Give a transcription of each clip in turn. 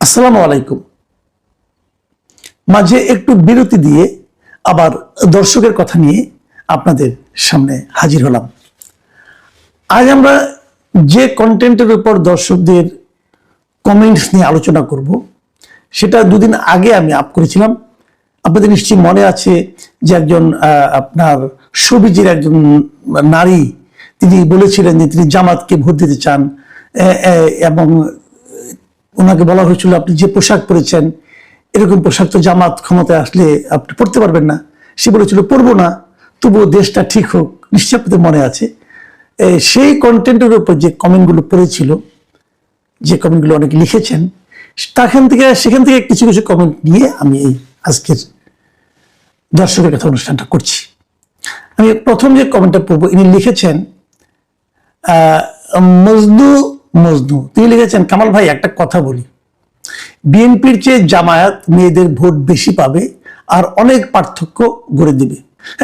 আসসালামু আলাইকুম। মাঝে একটু বিরতি দিয়ে আবার দর্শকের কথা নিয়ে আপনাদের সামনে হাজির হলাম। আজ আমরা যে কন্টেন্টের উপর দর্শকদের কমেন্টস নিয়ে আলোচনা করব সেটা দুদিন আগে আমি আপ করেছিলাম। আপনাদের নিশ্চয়ই মনে আছে যে একজন আপনার সবিজির একজন নারী তিনি বলেছিলেন যে তিনি জামাতকে ভোট দিতে চান এবং ওনাকে বলা হয়েছিল আপনি যে পোশাক পরেছেন এরকম পোশাক তো জামাত ক্ষমতায় আসলে আপনি পড়তে পারবেন না। সে বলেছিল পড়বো না, তবুও দেশটা ঠিক হোক। নিশ্চয়ই আপনাদের মনে আছে। সেই কন্টেন্টের উপর যে কমেন্টগুলো পড়েছিল, যে কমেন্টগুলো অনেকে লিখেছেন, সেখান থেকে কিছু কিছু কমেন্ট নিয়ে আমি এই আজকের দর্শকের কথা অনুষ্ঠানটা করছি। আমি প্রথম যে কমেন্টটা পড়বো, ইনি লিখেছেন মজনু। তিনি লিখেছেন, কামাল ভাই একটা কথা বলি, বিএনপির চেয়ে জামায়াত মেয়েদের ভোট বেশি পাবে আর অনেক পার্থক্য গড়ে দেবে।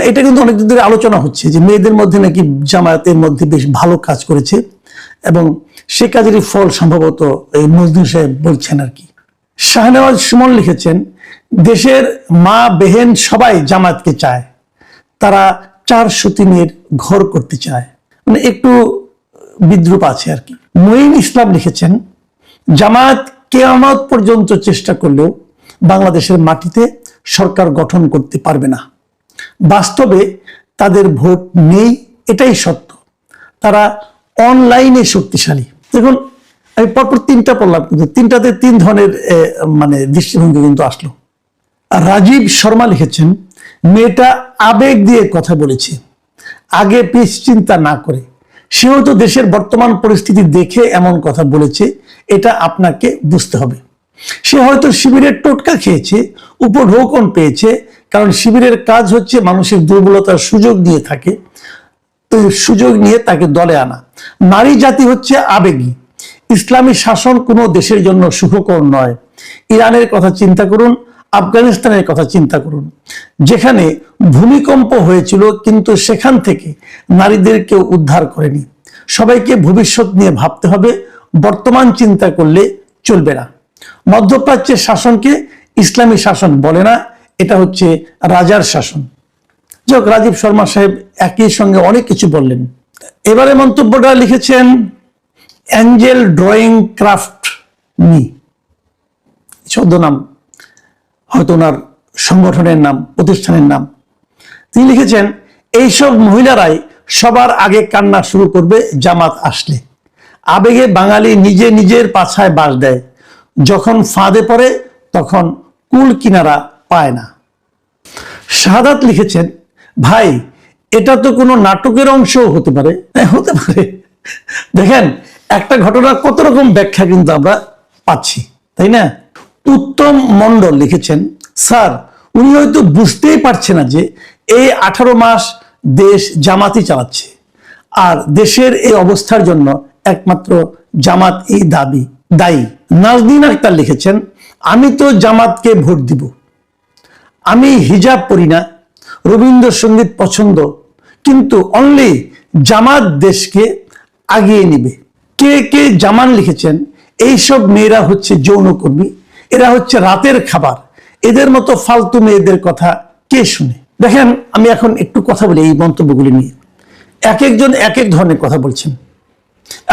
এটা কিন্তু অনেকদিন ধরে আলোচনা হচ্ছে যে মেয়েদের মধ্যে নাকি জামায়াতের মধ্যে বেশ ভালো কাজ করেছে এবং সে কাজেরই ফল সম্ভবত এই মজনু সাহেব বলছেন আর কি। শাহনেওয়াজ সুমন লিখেছেন, দেশের মা বেহেন সবাই জামায়াতকে চায়, তারা 4 সতীনের ঘর করতে চায়। মানে একটু বিদ্রুপ আছে আর কি। মঈন ইসলাম লিখেছেন, জামায়াত কিয়ামত পর্যন্ত চেষ্টা করলেও বাংলাদেশের মাটিতে সরকার গঠন করতে পারবে না। বাস্তবে তাদের ভোট নেই, এটাই সত্য। তারা অনলাইনে শক্তিশালী। দেখুন, আমি পরপর 3টা পড়লাম, কিন্তু 3টাতে 3 ধরনের মানে দৃষ্টিভঙ্গি কিন্তু আসলো। আর রাজীব শর্মা লিখেছেন, মেয়েটা আবেগ দিয়ে কথা বলেছে, আগে পিছ চিন্তা না করে। সে হয়তো দেশের বর্তমান পরিস্থিতি দেখে এমন কথা বলেছে, এটা আপনাকে বুঝতে হবে। সে হয়তো শিবিরের টোটকা খেয়েছে, উপঢৌকন পেয়েছে, কারণ শিবিরের কাজ হচ্ছে মানুষের দুর্বলতার সুযোগ নিয়ে থাকে, তো সুযোগ নিয়ে তাকে দলে আনা। নারী জাতি হচ্ছে আবেগী। ইসলামী শাসন কোনো দেশের জন্য সুখকর নয়। ইরানের কথা চিন্তা করুন, আফগানিস্তানের কথা চিন্তা করুন, যেখানে ভূমিকম্প হয়েছিল কিন্তু সেখান থেকে নারীদের কেউ উদ্ধার করেনি। সবাইকে ভবিষ্যৎ নিয়ে ভাবতে হবে, বর্তমান চিন্তা করলে চলবে না। মধ্যপ্রাচ্যের শাসনকে ইসলামী শাসন বলে না, এটা হচ্ছে রাজার শাসন। যাক, রাজীব শর্মা সাহেব একই সঙ্গে অনেক কিছু বললেন। এবারে মন্তব্যটা লিখেছেন অ্যাঞ্জেল ড্রয়িং ক্রাফট মি, ছদ্মনাম, হয়তো ওনার সংগঠনের নাম, প্রতিষ্ঠানের নাম। তিনি লিখেছেন, এইসব মহিলারাই সবার আগে কান্না শুরু করবে জামাত আসলে। আবেগে বাঙালি নিজে নিজের পাছায় বাস দেয়, যখন ফাঁদে পড়ে তখন কুল কিনারা পায় না। শাহাদাত লিখেছেন, ভাই এটা তো কোনো নাটকের অংশও হতে পারে। হতে পারে। দেখেন, একটা ঘটনার কত রকম ব্যাখ্যা কিন্তু আমরা পাচ্ছি, তাই না? উত্তম মণ্ডল লিখেছেন, স্যার উনি হয়তো বুঝতেই পারছে না যে এই 18 মাস দেশ জামাতই চালাচ্ছে, আর দেশের এই অবস্থার জন্য একমাত্র জামাত এই দায়ী। নাজনীন আক্তার লিখেছেন, আমি তো জামাতকে ভোট দিব। আমি হিজাব পরি না, রবীন্দ্রসঙ্গীত পছন্দ, কিন্তু অনলি জামাত দেশকে আগিয়ে নিবে। কে কে জামান লিখেছেন, এইসব মেয়েরা হচ্ছে যৌনকর্মী, এরা হচ্ছে রাতের খাবার, এদের মতো ফালতু মেয়েদের কথা কে শুনে। দেখেন, আমি এখন একটু কথা বলি এই মন্তব্যগুলি নিয়ে। এক একজন এক এক ধরনের কথা বলছেন,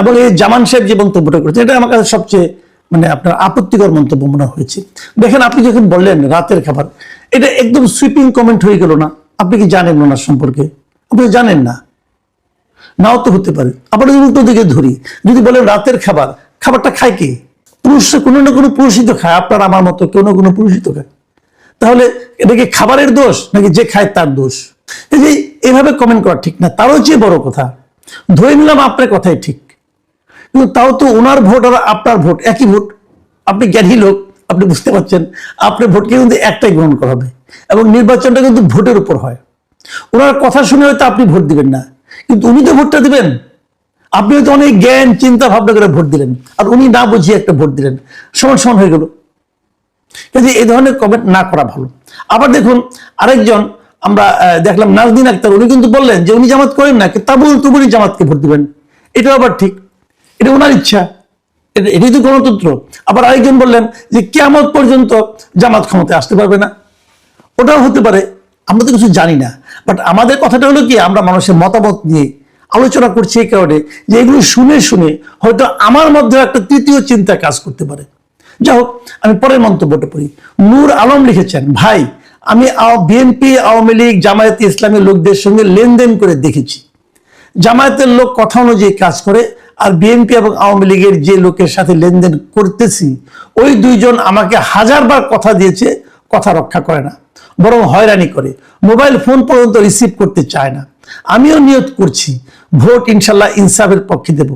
এবং এই জামান সাহেব যে মন্তব্যটা করেছেন এটা আমার কাছে সবচেয়ে মানে আপনার আপত্তিকর মন্তব্য মনে হয়েছে। দেখেন, আপনি যখন বললেন রাতের খাবার, এটা একদম সুইপিং কমেন্ট হয়ে গেল না? আপনি কি জানেন ওনার সম্পর্কে? আপনি জানেন না, নাও তো হতে পারে। আবার উল্টো দিকে ধরি, যদি বলেন রাতের খাবার, খাবারটা খায় কে? পুরুষরা কোনো না কোনো পুরুষই তো খায়, আপনার আমার মতো কেউ না কোনো পুরুষই তো খায়। তাহলে এটা কি খাবারের দোষ নাকি যে খায় তার দোষ? এই যে এভাবে কমেন্ট করা ঠিক না। তারও চেয়ে বড় কথা, ধরে নিলাম আপনার কথাই ঠিক, কিন্তু তাও তো ওনার ভোট আর আপনার ভোট একই ভোট। আপনি জ্ঞানী লোক, আপনি বুঝতে পারছেন আপনার ভোটকে কিন্তু একটাই গ্রহণ করা হবে, এবং নির্বাচনটা কিন্তু ভোটের উপর হয়। ওনার কথা শুনে হয়তো আপনি ভোট দিবেন না, কিন্তু উনি তো ভোটটা দিবেন। আপনি হয়তো অনেক জ্ঞান চিন্তা ভাবনা করে ভোট দিলেন, আর উনি না বুঝিয়ে একটা ভোট দিলেন, সমান সমান হয়ে গেল। কাজে এই ধরনের কমেন্ট না করা ভালো। আবার দেখুন, আরেকজন আমরা দেখলাম নাজনীন আক্তার, উনি কিন্তু বললেন যে উনি জামাত করেন না, তবুও জামাতকে ভোট দিবেন। এটা আবার ঠিক, এটা ওনার ইচ্ছা। এটাই তো গণতন্ত্র। আবার আরেকজন বললেন যে কিয়ামত পর্যন্ত জামাত ক্ষমতায় আসতে পারবে না, ওটাও হতে পারে, আমরা তো কিছু জানি না। বাট আমাদের কথাটা হলো কি, আমরা মানুষের মতামত নিয়ে আলোচনা করছি এই কারণে যে এগুলো শুনে শুনে হয়তো আমার মধ্যে একটা তৃতীয় চিন্তা কাজ করতে পারে। যাই হোক, আমি পরের মন্তব্যটা পড়ি। নূর আলম লিখেছেন, ভাই আমি বিএনপি, আওয়ামী লীগ, জামায়াতে ইসলামী লোকদের সঙ্গে লেনদেন করে দেখেছি। জামায়াতের লোক কথা অনুযায়ী কাজ করে, আর বিএনপি এবং আওয়ামী লীগের যে লোকের সাথে লেনদেন করতেছি ওই দুইজন আমাকে হাজারবার কথা দিয়েছে, কথা রক্ষা করে না, বরং হয়রানি করে, মোবাইল ফোন পর্যন্ত রিসিভ করতে চায় না। আমিও নিয়ত করছি ভোট ইনশাল্লাহ ইনসাফের পক্ষে দেব।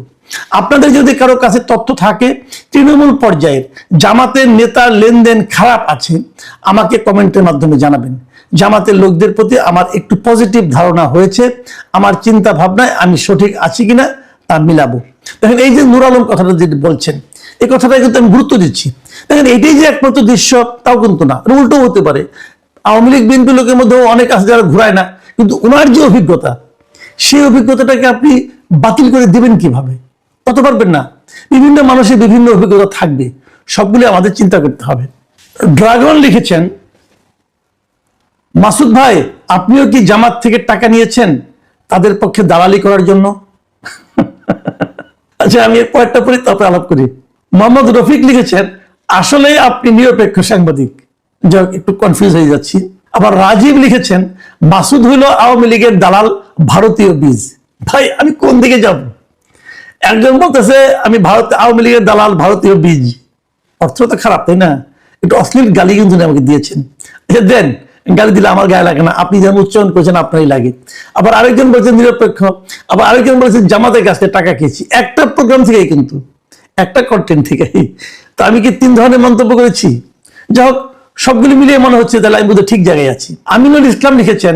আপনাদের যদি কারো কাছে তথ্য থাকে তৃণমূল পর্যায়ের জামাতের নেতার লেনদেন খারাপ আছে, আমাকে কমেন্টের মাধ্যমে জানাবেন। জামাতের লোকদের প্রতি আমার একটু পজিটিভ ধারণা হয়েছে, আমার চিন্তা ভাবনায় আমি সঠিক আছি কিনা তা মিলাবো। দেখেন, এই যে নূর আলম কথাটা যেটা বলছেন, এই কথাটা কিন্তু আমি গুরুত্ব দিচ্ছি। দেখেন, এটাই যে একমাত্র দৃশ্য তাও কিন্তু না, উল্টো হতে পারে। আওয়ামী লীগ বিএনপি লোকের মধ্যেও অনেক আছে যারা ঘুরায় না, কিন্তু ওনার যে অভিজ্ঞতা, সেই অভিজ্ঞতাটাকে আপনি বাতিল করে দিবেন কিভাবে? কত পারবেন না। বিভিন্ন মানুষের বিভিন্ন অভিজ্ঞতা থাকবে, সবগুলো আমাদের চিন্তা করতে হবে। ড্রাগন লিখেছেন, মাসুদ ভাই আপনিও কি জামাত থেকে টাকা নিয়েছেন তাদের পক্ষে দালালি করার জন্য? আচ্ছা, আমি এর পরেরটা পড়ি, তারপরে আলাপ করি। মোহাম্মদ রফিক লিখেছেন, আসলে আপনি নিরপেক্ষ সাংবাদিক। যাক, একটু কনফিউজ হয়ে যাচ্ছি। আবার রাজীব লিখেছেন, মাসুদ হইল আওয়ামী লীগের দালাল, ভারতীয় বীজ। ভাই আমি কোন দিকে যাব? একজন বলতেছে আমি আওয়ামী লীগের দালাল, ভারতীয় বীজ, অর্থ তো খারাপ, তাই না? একটু অশ্লীল গালি কিন্তু আমাকে দিয়েছেন। দেন, গালি দিলে আমার গায়ে লাগে না, আপনি যেমন উচ্চারণ করেছেন আপনারই লাগে। আবার আরেকজন বলছেন নিরপেক্ষ, আবার আরেকজন বলছেন জামাতের কাছ থেকে টাকা খেয়েছি। একটা প্রোগ্রাম থেকে কিন্তু, একটা কন্টেন্ট থেকে। তো আমি কি 3 ধরনের মন্তব্য করেছি? যাই হোক, সবগুলি মিলিয়ে মনে হচ্ছে তাহলে আমি বোধহয় ঠিক জায়গায় আছি। আমিনুল ইসলাম লিখেছেন,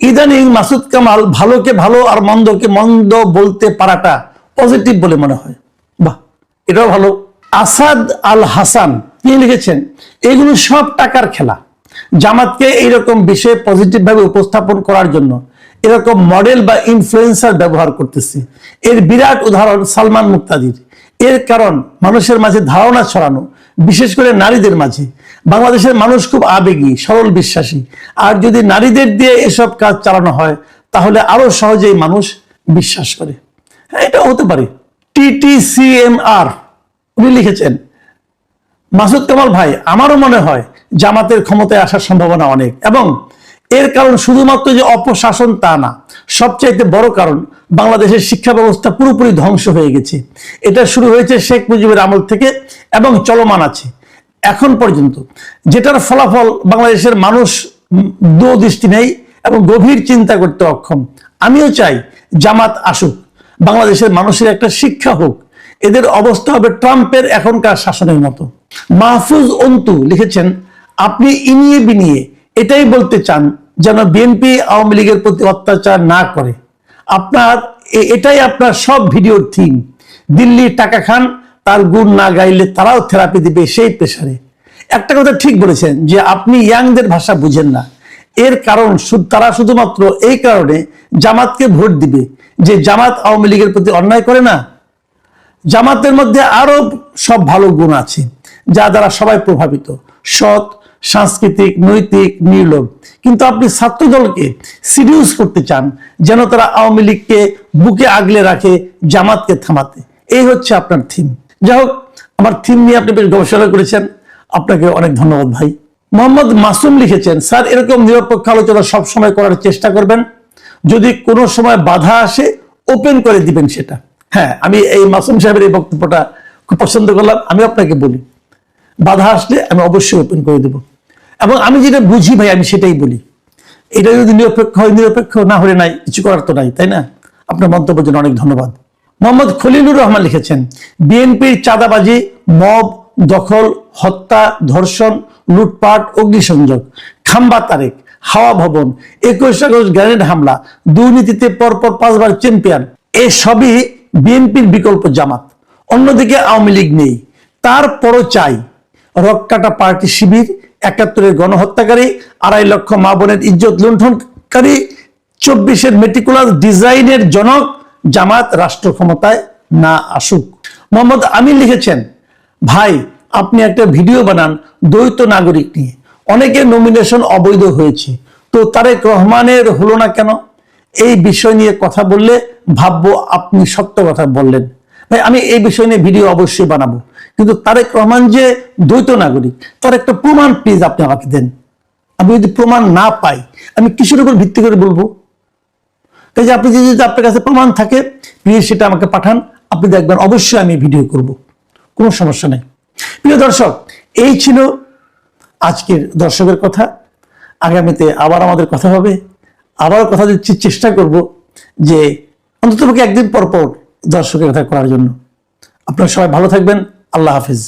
ইদানিং মাসুদ কামাল ভালোকে ভালো আর মন্দকে মন্দ বলতে পারাটা পজিটিভ বলে মনে হয়। বাহ, এটাও ভালো। আসাদ আল হাসান তিনি লিখেছেন, এগুলো সব টাকার খেলা। জামাতকে এইরকম বিষয়ে পজিটিভ ভাবে উপস্থাপন করার জন্য এরকম মডেল বা ইনফ্লুয়েন্সার ব্যবহার করতেছে। এর বিরাট উদাহরণ সালমান মুক্তাদির। এর কারণ মানুষের মাঝে ধারণা ছড়ানো, বিশেষ করে নারীদের মাঝে। বাংলাদেশের মানুষ খুব আবেগী, সরল বিশ্বাসী, আর যদি নারীদের দিয়ে এসব কাজ চালানো হয় তাহলে আরো সহজেই মানুষ বিশ্বাস করে। হ্যাঁ, এটা হতে পারে। TTCMR উনি লিখেছেন, মাসুদ কামাল ভাই আমারও মনে হয় জামাতের ক্ষমতায় আসার সম্ভাবনা অনেক, এবং এর কারণ শুধুমাত্র যে অপশাসন তা না, সবচাইতে বড় কারণ বাংলাদেশের শিক্ষা ব্যবস্থা পুরোপুরি ধ্বংস হয়ে গেছে। এটা শুরু হয়েছে শেখ মুজিবের আমল থেকে এবং চলমান আছে এখন পর্যন্ত, যেটার ফলাফল বাংলাদেশের মানুষ দূরদৃষ্টি নেই এবং গভীর চিন্তা করতে অক্ষম। আমিও চাই জামাত আসুক, বাংলাদেশের মানুষের একটা শিক্ষা হোক, এদের অবস্থা হবে ট্রাম্পের এখনকার শাসনের মতো। মাহফুজ অন্তু লিখেছেন, আপনি ইনিয়ে বিনিয়ে এটাই বলতে চান যেন বিএনপি আওয়ামী লীগের প্রতি অত্যাচার না করে। এটাই আপনার সব ভিডিওর থিম। দিল্লি টাকা খান, তার গুণ না গাইলে তারাও থেরাপি দিবে সেই প্রেসারে। একটা কথা ঠিক বলেছেন যে আপনি ইয়াংদের ভাষা বুঝেন না। এর কারণ তারা শুধুমাত্র এই কারণে জামাতকে ভোট দিবে যে জামাত আওয়ামী লীগের প্রতি অন্যায় করে না। জামাতের মধ্যে আরো সব ভালো গুণ আছে যা দ্বারা সবাই প্রভাবিত, সৎ, সাংস্কৃতিক, নৈতিক, নির্লোভ। কিন্তু আপনি ছাত্র দলকে সিরিয়াস করতে চান যেন তারা আওয়ামী লীগকে বুকে আগলে রাখে জামাতকে থামাতে। এই হচ্ছে আপনার থিম। যাই হোক, আমার থিম নিয়ে আপনি বেশ গবেষণা করেছেন, আপনাকে অনেক ধন্যবাদ ভাই। মোহাম্মদ মাসুম লিখেছেন, স্যার এরকম নিরপেক্ষ আলোচনা সবসময় করার চেষ্টা করবেন, যদি কোনো সময় বাধা আসে ওপেন করে দিবেন সেটা। হ্যাঁ, আমি এই মাসুম সাহেবের এই বক্তব্যটা খুব পছন্দ করলাম। আমি আপনাকে বলি, বাধা আসলে আমি অবশ্যই ওপেন করে দেব, এবং আমি যেটা বুঝি ভাই আমি সেটাই বলি। এটা যদি নিরপেক্ষ হয় নিরপেক্ষ, না হলে নাই, কিছু করার তো নাই, তাই না? আপনার মন্তব্যের জন্য অনেক ধন্যবাদ। মোহাম্মদ খলিলুর রহমান লিখেছেন, বিএনপির চাঁদাবাজি, মব, দখল, হত্যা, ধর্ষণ, লুটপাট, অগ্নিসংযোগ, খাম্বা তারেক, হাওয়া ভবন, 21 আগস্ট গ্রেনেড হামলা, দুর্নীতিতে পরপর 5 বার চ্যাম্পিয়ন, এসবই বিএনপির বিকল্প জামাত। অন্যদিকে আওয়ামী লীগ নেই, তারপরও চাই রক্কাটা পার্টি শিবির, 71-এর গণহত্যাকারী, 2.5 লক্ষ মা বোনের ইজ্জত লুণ্ঠনকারী, 24-এর মেটিকুলাস ডিজাইনের জনক জামাত রাষ্ট্র ক্ষমতায় না আসুক। মোহাম্মদ আমির লিখেছেন, ভাই আপনি একটা ভিডিও বানান দ্বৈত নাগরিক নিয়ে, অনেকের নমিনেশন অবৈধ হয়েছে, তো তারেক রহমানের হলো না কেন? এই বিষয় নিয়ে কথা বললে ভাববো আপনি সত্য কথা বললেন। ভাই আমি এই বিষয় নিয়ে ভিডিও অবশ্যই বানাবো, কিন্তু তারেক রহমান যে দ্বৈত নাগরিক তার একটা প্রমাণ প্লিজ আপনি আমাকে দেন। আমি যদি প্রমাণ না পাই আমি কিসের উপর ভিত্তি করে বলবো? তাই যে আপনি যদি আপনার কাছে প্রমাণ থাকে প্লিজ সেটা আমাকে পাঠান, আপনি দেখবেন অবশ্যই আমি ভিডিও করব, কোনো সমস্যা নেই। প্রিয় দর্শক, এই ছিল আজকের দর্শকের কথা। আগামীতে আবার আমাদের কথা হবে, আবার কথা দিচ্ছি, চেষ্টা করব যে অন্ততপক্ষে একদিন পর পর দর্শকের কথা করার জন্য। আপনারা সবাই ভালো থাকবেন। আল্লাহ হাফিজ।